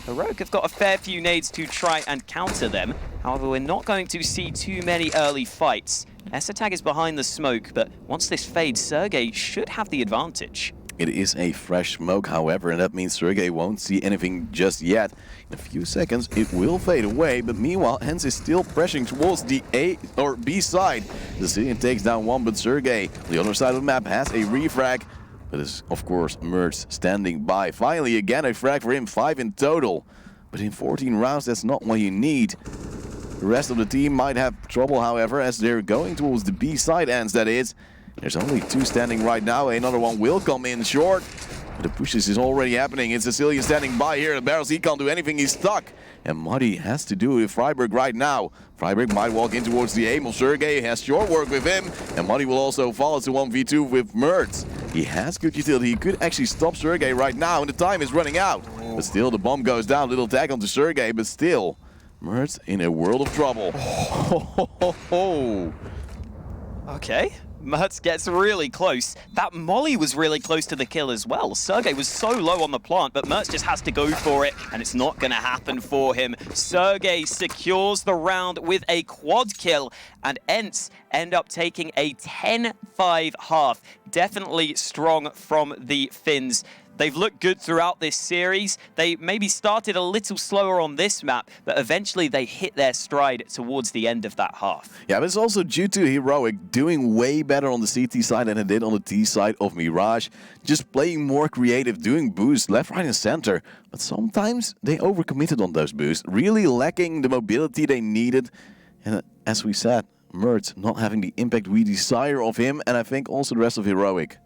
Heroic have got a fair few nades to try and counter them. However, we're not going to see too many early fights. ESL is behind the smoke, but once this fades, Sergey should have the advantage. It is a fresh smoke, however, and that means Sergey won't see anything just yet. In a few seconds, it will fade away, but meanwhile, ENCE is still pressing towards the A or B side. The Sicilian takes down one, but Sergey, on the other side of the map, has a refrag. But is, of course, Mertz standing by. Finally, again, a frag for him, 5 in total. But in 14 rounds, that's not what you need. The rest of the team might have trouble, however, as they're going towards the B side ends, that is. There's only 2 standing right now. Another one will come in short. But the pushes is already happening. It's Sicilian standing by here. The barrels, he can't do anything. He's stuck. And Muddy has to do it with Freiburg right now. Freiburg might walk in towards the aim of Sergey. Has short work with him. And Muddy will also follow to 1v2 with Mertz. He has good utility. He could actually stop Sergey right now. And the time is running out. But still, the bomb goes down. Little tag onto Sergey. But still, Mertz in a world of trouble. Okay. Mertz gets really close. That molly was really close to the kill as well. Sergey was so low on the plant, but Mertz just has to go for it, and it's not going to happen for him. Sergey secures the round with a quad kill, and ENCE end up taking a 10-5 half. Definitely strong from the Finns. They've looked good throughout this series. They maybe started a little slower on this map, but eventually they hit their stride towards the end of that half. Yeah, but it's also due to Heroic doing way better on the CT side than it did on the T side of Mirage. Just playing more creative, doing boosts left, right, and center. But sometimes they overcommitted on those boosts, really lacking the mobility they needed. And as we said, Mertz not having the impact we desire of him, and I think also the rest of Heroic.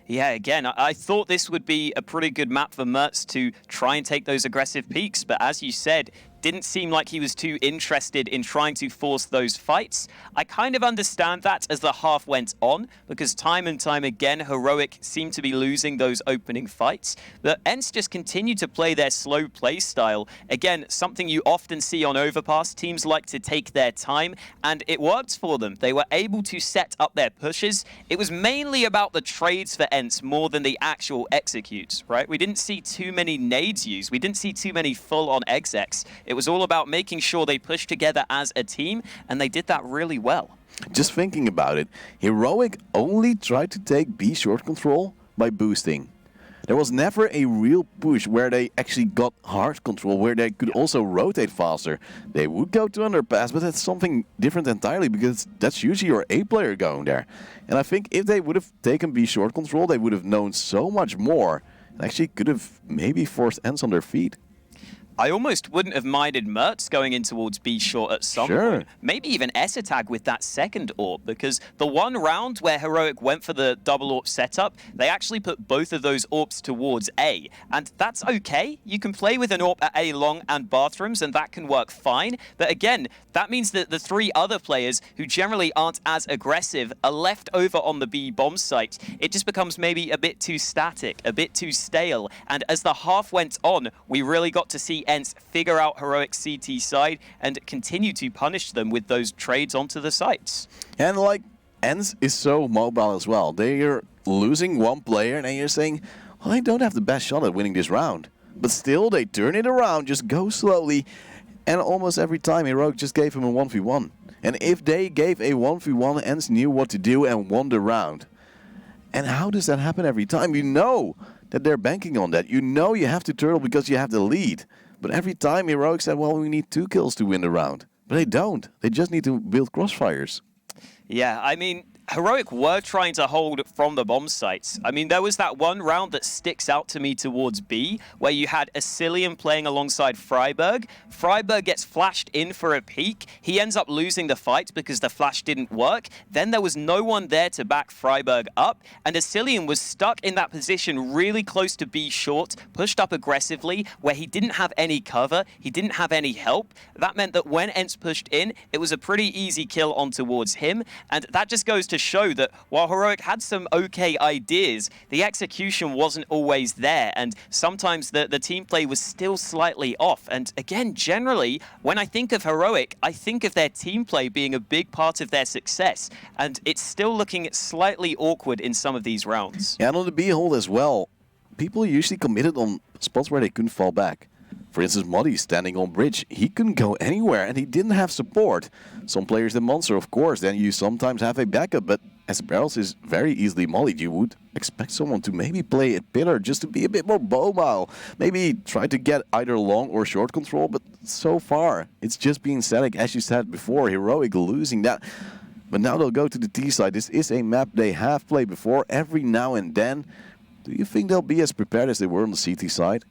Yeah, again, I thought this would be a pretty good map for Mertz to try and take those aggressive peaks, but as you said, didn't seem like he was too interested in trying to force those fights. I kind of understand that as the half went on, because time and time again, Heroic seemed to be losing those opening fights. But ENCE just continued to play their slow play style. Again, something you often see on Overpass. Teams like to take their time, and it worked for them. They were able to set up their pushes. It was mainly about the trades for ENCE more than the actual executes, right? We didn't see too many nades used. We didn't see too many full-on execs. It was all about making sure they pushed together as a team, and they did that really well. Just thinking about it, Heroic only tried to take B short control by boosting. There was never a real push where they actually got hard control, where they could also rotate faster. They would go to underpass, but that's something different entirely, because that's usually your A player going there. And I think if they would have taken B short control, they would have known so much more, and actually could have maybe forced ENCE on their feet. I almost wouldn't have minded Mertz going in towards B short at some point. Maybe even ESL with that second AWP, because the one round where Heroic went for the double AWP setup, they actually put both of those AWPs towards A. And that's okay. You can play with an AWP at A long and bathrooms, and that can work fine. But again, that means that the 3 other players who generally aren't as aggressive are left over on the B bomb site. It just becomes maybe a bit too static, a bit too stale. And as the half went on, we really got to see ENCE figure out Heroic's CT side and continue to punish them with those trades onto the sites. And like, ENCE is so mobile as well. They're losing one player and you're saying, well, they don't have the best shot at winning this round. But still, they turn it around, just go slowly. And almost every time, Heroic just gave him a 1v1. And if they gave a 1v1, ENCE knew what to do and won the round. And how does that happen every time? You know that they're banking on that. You know you have to turtle because you have the lead. But every time Heroic said, well, we need 2 kills to win the round. But they don't. They just need to build crossfires. Yeah, I mean, Heroic were trying to hold from the bomb sites. I mean, there was that one round that sticks out to me towards B, where you had Asilium playing alongside Freiburg. Freiburg gets flashed in for a peek. He ends up losing the fight because the flash didn't work. Then there was no one there to back Freiburg up, and Asilium was stuck in that position really close to B short, pushed up aggressively, where he didn't have any cover, he didn't have any help. That meant that when ENCE pushed in, it was a pretty easy kill on towards him, and that just goes to show that while Heroic had some okay ideas, the execution wasn't always there, and sometimes the team play was still slightly off. And again, generally, when I think of Heroic, I think of their team play being a big part of their success, and it's still looking slightly awkward in some of these rounds. Yeah, and on the B hold as well, people usually committed on spots where they couldn't fall back. For instance, Muddy standing on bridge, he couldn't go anywhere and he didn't have support. Some players in Monster, of course, then you sometimes have a backup, but as Barrels is very easily mollied, you would expect someone to maybe play a pillar just to be a bit more mobile. Maybe try to get either long or short control, but so far it's just being static, as you said before, Heroic losing that. But now they'll go to the T side. This is a map they have played before every now and then. Do you think they'll be as prepared as they were on the CT side?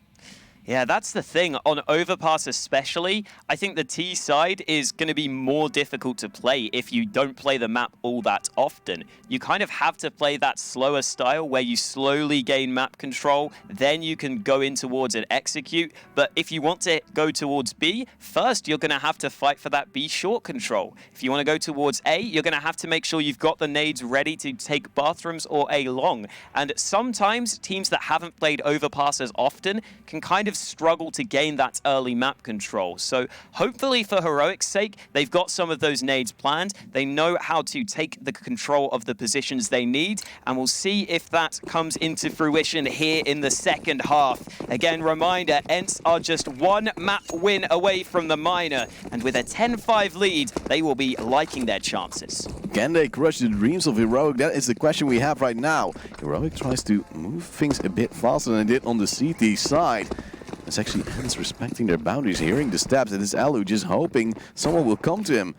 Yeah, that's the thing. On Overpass especially, I think the T side is going to be more difficult to play if you don't play the map all that often. You kind of have to play that slower style where you slowly gain map control, then you can go in towards and execute. But if you want to go towards B, first you're going to have to fight for that B short control. If you want to go towards A, you're going to have to make sure you've got the nades ready to take bathrooms or A long. And sometimes teams that haven't played Overpass as often can kind of struggle to gain that early map control. So hopefully for Heroic's sake, they've got some of those nades planned. They know how to take the control of the positions they need, and we'll see if that comes into fruition here in the second half. Again, reminder, ENCE are just 1 map win away from the minor, and with a 10-5 lead, they will be liking their chances. Can they crush the dreams of Heroic? That is the question we have right now. Heroic tries to move things a bit faster than they did on the CT side. It's actually ENCE respecting their boundaries, hearing the steps, and it's Alu just hoping someone will come to him.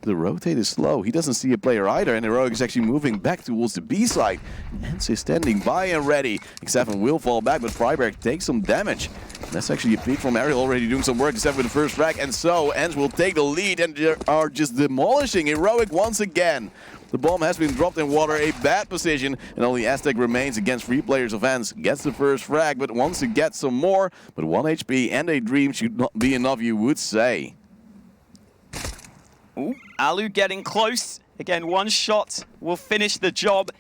The rotate is slow. He doesn't see a player either, and Heroic is actually moving back towards the B side. ENCE is standing by and ready. X7 will fall back, but Freiburg takes some damage. And that's actually a peek from Ariel already doing some work, except for the first frag, and so ENCE will take the lead, and they are just demolishing Heroic once again. The bomb has been dropped in water, a bad position, and only Aztec remains against 3 players of ENCE. Gets the first frag, but wants to get some more. But 1 HP and a dream should not be enough, you would say. Ooh, Alu getting close. Again, 1 shot will finish the job.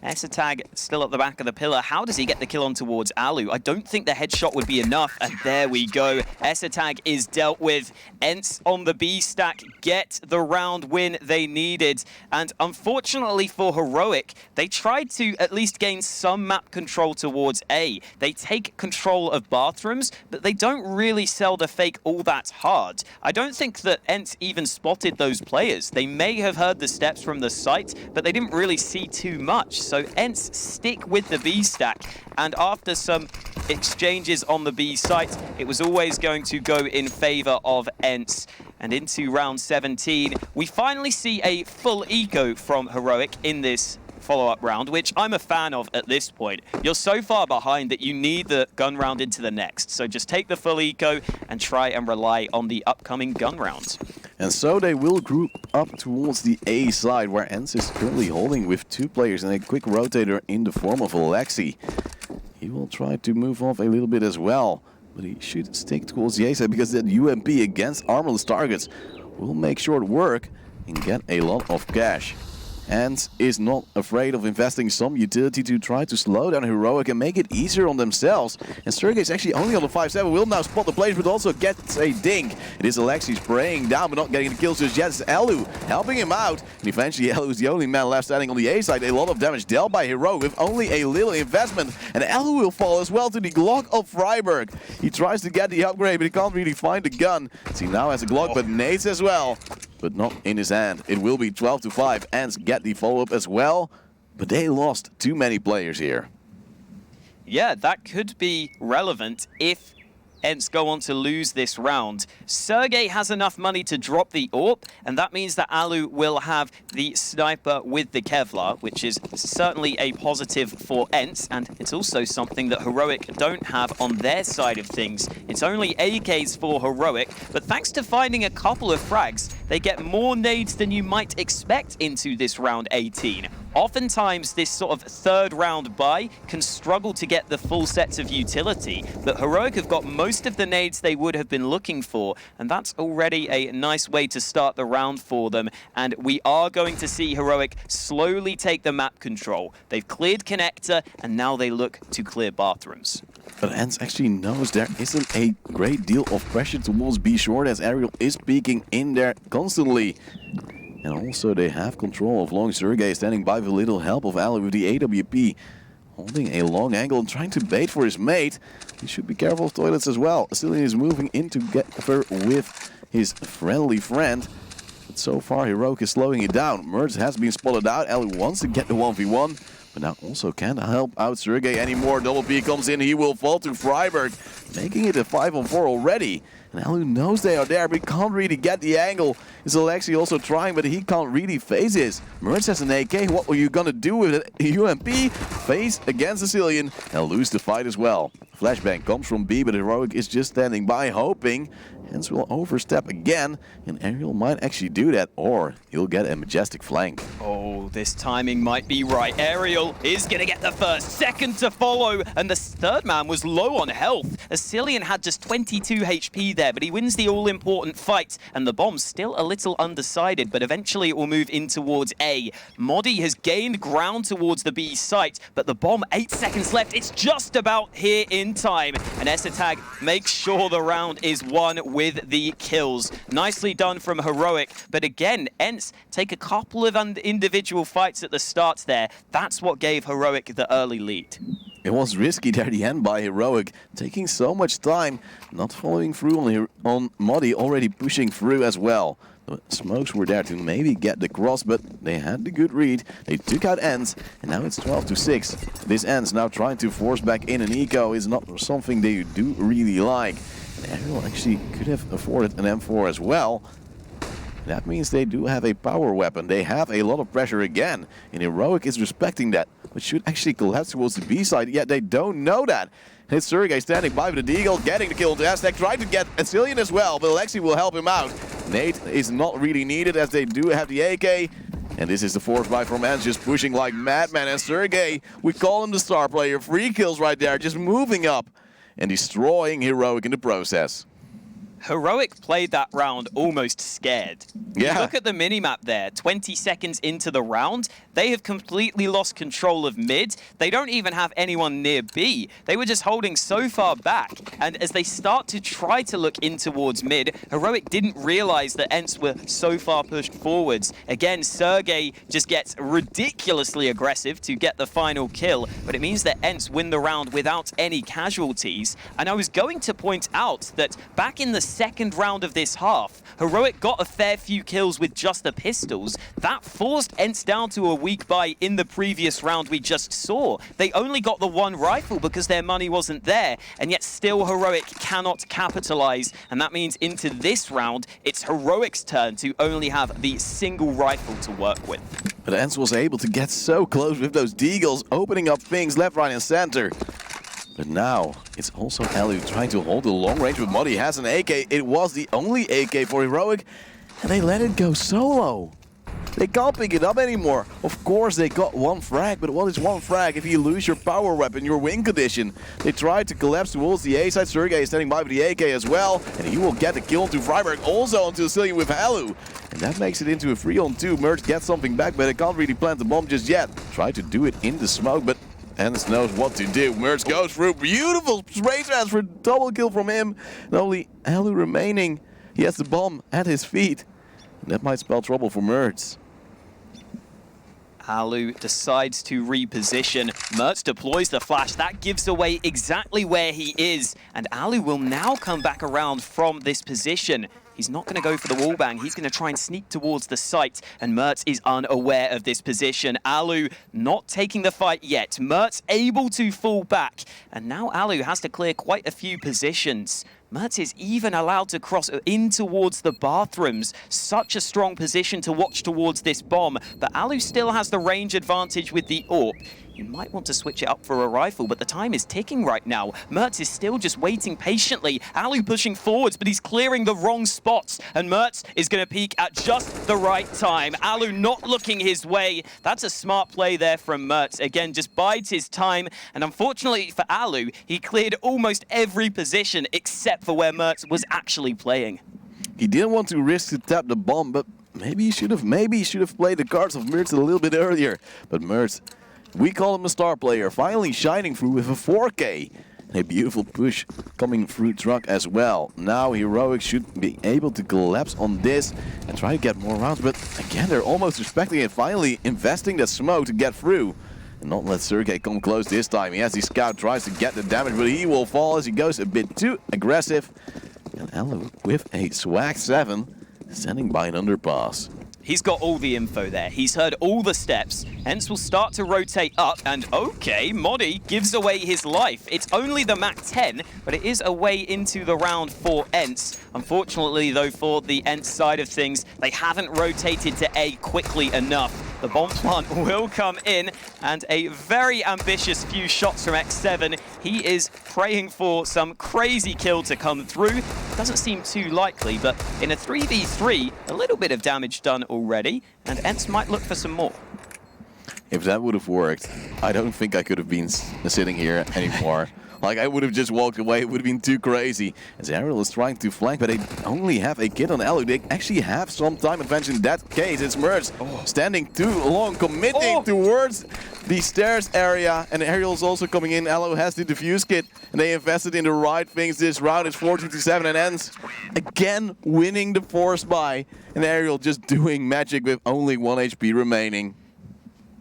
ESL still at the back of the pillar. How does he get the kill on towards Alu? I don't think the headshot would be enough. And there we go. ESL is dealt with. ENCE on the B stack get the round win they needed. And unfortunately for Heroic, they tried to at least gain some map control towards A. They take control of bathrooms, but they don't really sell the fake all that hard. I don't think that ENCE even spotted those players. They may have heard the steps from the site, but they didn't really see too much. So ENCE stick with the B stack, and after some exchanges on the B site, it was always going to go in favor of ENCE. And into round 17, we finally see a full eco from Heroic in this follow-up round, which I'm a fan of at this point. You're so far behind that you need the gun round into the next. So just take the full eco and try and rely on the upcoming gun round. And so they will group up towards the A side, where ENCE is currently holding with 2 players and a quick rotator in the form of Alexi. He will try to move off a little bit as well, but he should stick towards the A side because that UMP against armorless targets will make short work and get a lot of cash. ENCE is not afraid of investing some utility to try to slow down Heroic and make it easier on themselves. And Sergey is actually only on the 5-7, will now spot the players, but also gets a dink. It is Alexi spraying down, but not getting the kills just yet. It's Elu helping him out. And eventually Elu is the only man left standing on the A side. A lot of damage dealt by Heroic with only a little investment. And Elu will fall as well to the Glock of Freiburg. He tries to get the upgrade, but he can't really find the gun. So he now has a Glock, but nades as well. But not in his hand. It will be 12-5. ENCE get the follow-up as well, but they lost too many players here. Yeah, that could be relevant if ENCE go on to lose this round. Sergey has enough money to drop the AWP, and that means that Alu will have the sniper with the Kevlar, which is certainly a positive for ENCE, and it's also something that Heroic don't have on their side of things. It's only AKs for Heroic, but thanks to finding a couple of frags, they get more nades than you might expect into this round 18. Oftentimes, this sort of third round buy can struggle to get the full sets of utility, but Heroic have got most of the nades they would have been looking for, and that's already a nice way to start the round for them. And we are going to see Heroic slowly take the map control. They've cleared Connector, and now they look to clear bathrooms. But ENCE actually knows there isn't a great deal of pressure towards B short, as Ariel is peeking in there constantly. And also they have control of long. Sergey standing by with a little help of Ali with the AWP. Holding a long angle and trying to bait for his mate. He should be careful of toilets as well. Cillian is moving in together with his friendly friend. But so far Heroic is slowing it down. Mertz has been spotted out. Ali wants to get the 1v1. But now also can't help out Sergey anymore. Double P comes in. He will fall to Freiberg. Making it a 5-on-4 already. And Alu knows they are there, but he can't really get the angle. Is Alexei also trying, but he can't really face this. Mertz has an AK. What are you gonna do with it? UMP face against Sicilian and lose the fight as well. Flashbang comes from B, but Heroic is just standing by, hoping ENCE will overstep again, and Ariel might actually do that, or he'll get a majestic flank. Oh, this timing might be right. Ariel is going to get the first, second to follow, and the third man was low on health. Cillian had just 22 HP there, but he wins the all-important fight, and the bomb's still a little undecided, but eventually it will move in towards A. Modi has gained ground towards the B site, but the bomb, 8 seconds left. It's just about here in time, and Esatag makes sure the round is won with the kills. Nicely done from Heroic, but again, ENCE take a couple of individual fights at the start there. That's what gave Heroic the early lead. It was risky there at the end by Heroic, taking so much time, not following through on Modi, already pushing through as well. The smokes were there to maybe get the cross, but they had the good read. They took out ENCE, and now it's 12-6. This ENCE now trying to force back in an eco is not something they do really like. Ariel actually could have afforded an M4 as well. That means they do have a power weapon. They have a lot of pressure again, and Heroic is respecting that, but should actually collapse towards the B side, yet they don't know that. And it's Sergey standing by with the Deagle, getting the kill into Aztec, trying to get Cillian as well, but Alexei will help him out. Nate is not really needed, as they do have the AK. And this is the fourth buy from ENCE, just pushing like madman. And Sergey, we call him the star player. 3 kills right there, just moving up and destroying Heroic in the process. Heroic played that round almost scared. Yeah. Look at the minimap there. 20 seconds into the round, they have completely lost control of mid. They don't even have anyone near B. They were just holding so far back. And as they start to try to look in towards mid, Heroic didn't realize that ENCE were so far pushed forwards. Again, Sergey just gets ridiculously aggressive to get the final kill, but it means that ENCE win the round without any casualties. And I was going to point out that back in the second round of this half, Heroic got a fair few kills with just the pistols. That forced ENCE down to a weak buy in the previous round we just saw. They only got the 1 rifle because their money wasn't there, and yet still Heroic cannot capitalize, and that means into this round, it's Heroic's turn to only have the single rifle to work with. But ENCE was able to get so close with those Deagles, opening up things left, right, and center. But now, it's also Alu trying to hold the long range, but Modi has an AK. It was the only AK for Heroic, and they let it go solo. They can't pick it up anymore. Of course, they got 1 frag, but what is 1 frag if you lose your power weapon, your win condition? They tried to collapse towards the A side. Sergey is standing by with the AK as well, and he will get the kill to Freiberg, also onto Cillian with Alu. And that makes it into a 3-on-2. Mertz gets something back, but they can't really plant the bomb just yet. Try to do it in the smoke, but ENCE knows what to do. Mertz goes through. Beautiful spray transfer. Double kill from him. And only Alu remaining. He has the bomb at his feet. And that might spell trouble for Mertz. Alu decides to reposition. Mertz deploys the flash. That gives away exactly where he is. And Alu will now come back around from this position. He's not going to go for the wall bang. He's going to try and sneak towards the site, and Mertz is unaware of this position. Alu not taking the fight yet. Mertz able to fall back, and now Alu has to clear quite a few positions. Mertz is even allowed to cross in towards the bathrooms. Such a strong position to watch towards this bomb, but Alu still has the range advantage with the AWP. You might want to switch it up for a rifle, but the time is ticking right now. Mertz is still just waiting patiently. Alu pushing forwards, but he's clearing the wrong spots, and Mertz is going to peek at just the right time. Alu not looking his way. That's a smart play there from Mertz. Again, just bides his time, and unfortunately for Alu, he cleared almost every position except for where Mertz was actually playing. He didn't want to risk to tap the bomb, but maybe he should have played the cards of Mertz a little bit earlier. But Mertz, we call him a star player, finally shining through with a 4K. A beautiful push coming through truck as well. Now Heroic should be able to collapse on this and try to get more rounds, but again, they're almost respecting it, finally investing the smoke to get through. And not let Sergey come close this time. He has the scout, tries to get the damage, but he will fall as he goes a bit too aggressive. And Alu with a swag 7, standing by an underpass. He's got all the info there. He's heard all the steps. ENCE will start to rotate up, and okay, Modi gives away his life. It's only the Mach 10, but it is a way into the round for ENCE. Unfortunately, though, for the ENCE side of things, they haven't rotated to A quickly enough. The bomb plant will come in, and a very ambitious few shots from X7. He is praying for some crazy kill to come through. Doesn't seem too likely, but in a 3v3, a little bit of damage done already, and ENCE might look for some more. If that would have worked, I don't think I could have been sitting here anymore. Like, I would have just walked away. It would have been too crazy. As Ariel is trying to flank, but they only have a kid on Alu. They actually have some time advantage in that case. It's Mertz standing too long, committing towards the stairs area. And Ariel's also coming in. Alu has the defuse kit, and they invested in the right things this round. It's 14-7 and ENCE again winning the force buy. And Ariel just doing magic with only 1 HP remaining.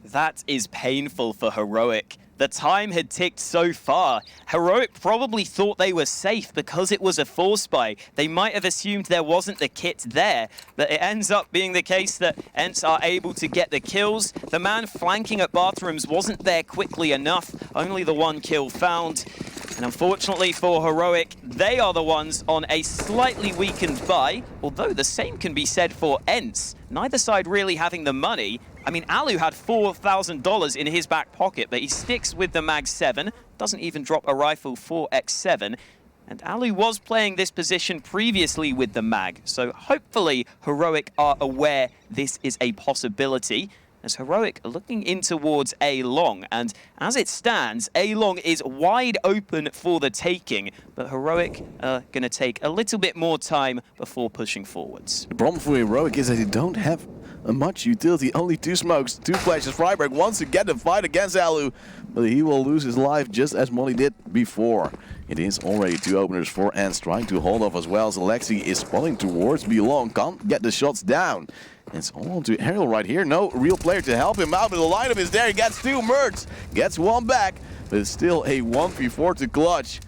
That is painful for Heroic. The time had ticked so far. Heroic probably thought they were safe because it was a force buy. They might have assumed there wasn't the kit there, but it ends up being the case that ENCE are able to get the kills. The man flanking at bathrooms wasn't there quickly enough. Only the 1 kill found. And unfortunately for Heroic, they are the ones on a slightly weakened buy, although the same can be said for ENCE. Neither side really having the money. I mean, Alu had $4,000 in his back pocket, but he sticks with the Mag 7, doesn't even drop a rifle for X7. And Alu was playing this position previously with the Mag, so hopefully Heroic are aware this is a possibility. As Heroic are looking in towards A-Long, and as it stands, A-Long is wide open for the taking, but Heroic are going to take a little bit more time before pushing forwards. The problem for Heroic is that they don't have much utility, only 2 smokes, 2 flashes. Freiberg wants to get the fight against Alu, but he will lose his life just as Molly did before. It is already 2 openers for ENCE, trying to hold off as well. So Lexi is spawning towards B-Long, can't get the shots down. It's all to Ariel right here. No real player to help him out, but the lineup is there. He gets 2. Mertz gets 1 back, but it's still a 1v4 to clutch.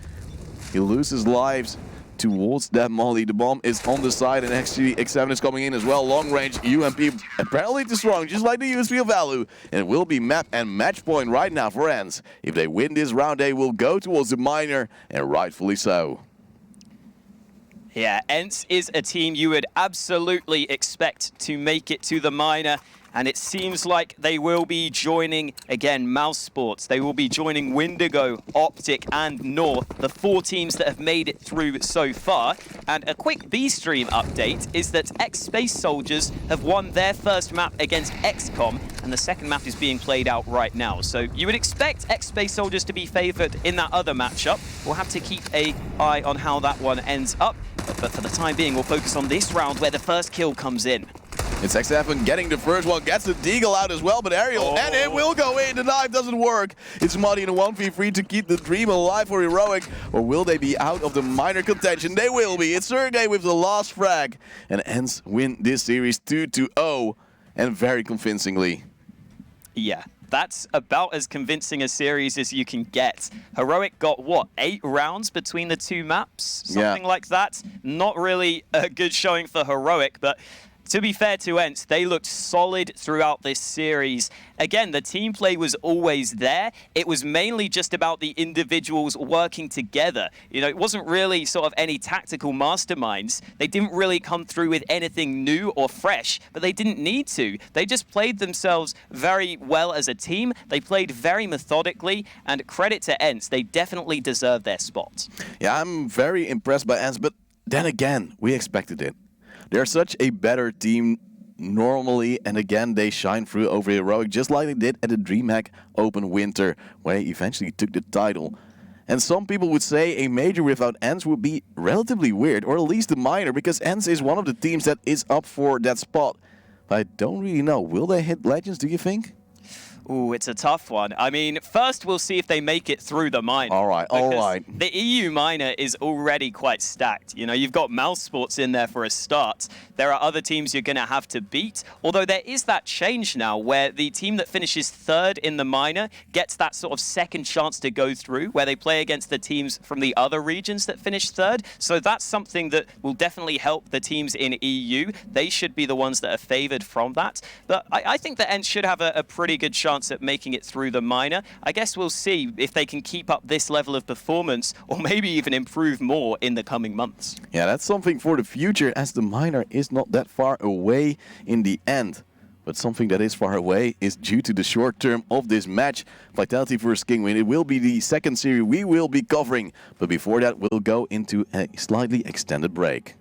He loses lives towards that molly. The bomb is on the side, and actually X7 is coming in as well. Long range UMP apparently too strong, just like the USP of Alu. And it will be map and match point right now for ENCE. If they win this round, they will go towards the minor, and rightfully so. Yeah, ENCE is a team you would absolutely expect to make it to the minor. And it seems like they will be joining, again, Mouse Sports. They will be joining Windigo, Optic, and North, the 4 teams that have made it through so far. And a quick B-Stream update is that X-Space Soldiers have won their first map against XCOM, and the second map is being played out right now. So you would expect X-Space Soldiers to be favored in that other matchup. We'll have to keep an eye on how that one ends up. But for the time being, we'll focus on this round where the first kill comes in. It's X7 getting the first one, gets the deagle out as well, but Ariel, and it will go in. The knife doesn't work. It's Muddy in a 1v3 to keep the dream alive for Heroic, or will they be out of the minor contention? They will be. It's Sergey with the last frag, and ENCE win this series 2-0, and very convincingly. Yeah, that's about as convincing a series as you can get. Heroic got, what, 8 rounds between the 2 maps? Something like that. Not really a good showing for Heroic, but to be fair to ENCE, they looked solid throughout this series. Again, the team play was always there. It was mainly just about the individuals working together. You know, it wasn't really sort of any tactical masterminds. They didn't really come through with anything new or fresh, but they didn't need to. They just played themselves very well as a team. They played very methodically, and credit to ENCE, they definitely deserve their spot. Yeah, I'm very impressed by ENCE, but then again, we expected it. They're such a better team normally, and again, they shine through over Heroic, just like they did at the DreamHack Open Winter, where they eventually took the title. And some people would say a major without ENCE would be relatively weird, or at least a minor, because ENCE is one of the teams that is up for that spot. But I don't really know. Will they hit Legends, do you think? Ooh, it's a tough one. I mean, first we'll see if they make it through the minor. All right. The EU minor is already quite stacked. You know, you've got Mouse Sports in there for a start. There are other teams you're going to have to beat. Although there is that change now where the team that finishes 3rd in the minor gets that sort of second chance to go through, where they play against the teams from the other regions that finish 3rd. So that's something that will definitely help the teams in EU. They should be the ones that are favored from that. But I think the ENCE should have a pretty good chance at making it through the minor. I guess we'll see if they can keep up this level of performance, or maybe even improve more in the coming months. Yeah, that's something for the future, as the minor is not that far away in the end. But something that is far away is due to the short term of this match. Vitality vs Kingwin. It will be the second series we will be covering. But before that, we'll go into a slightly extended break.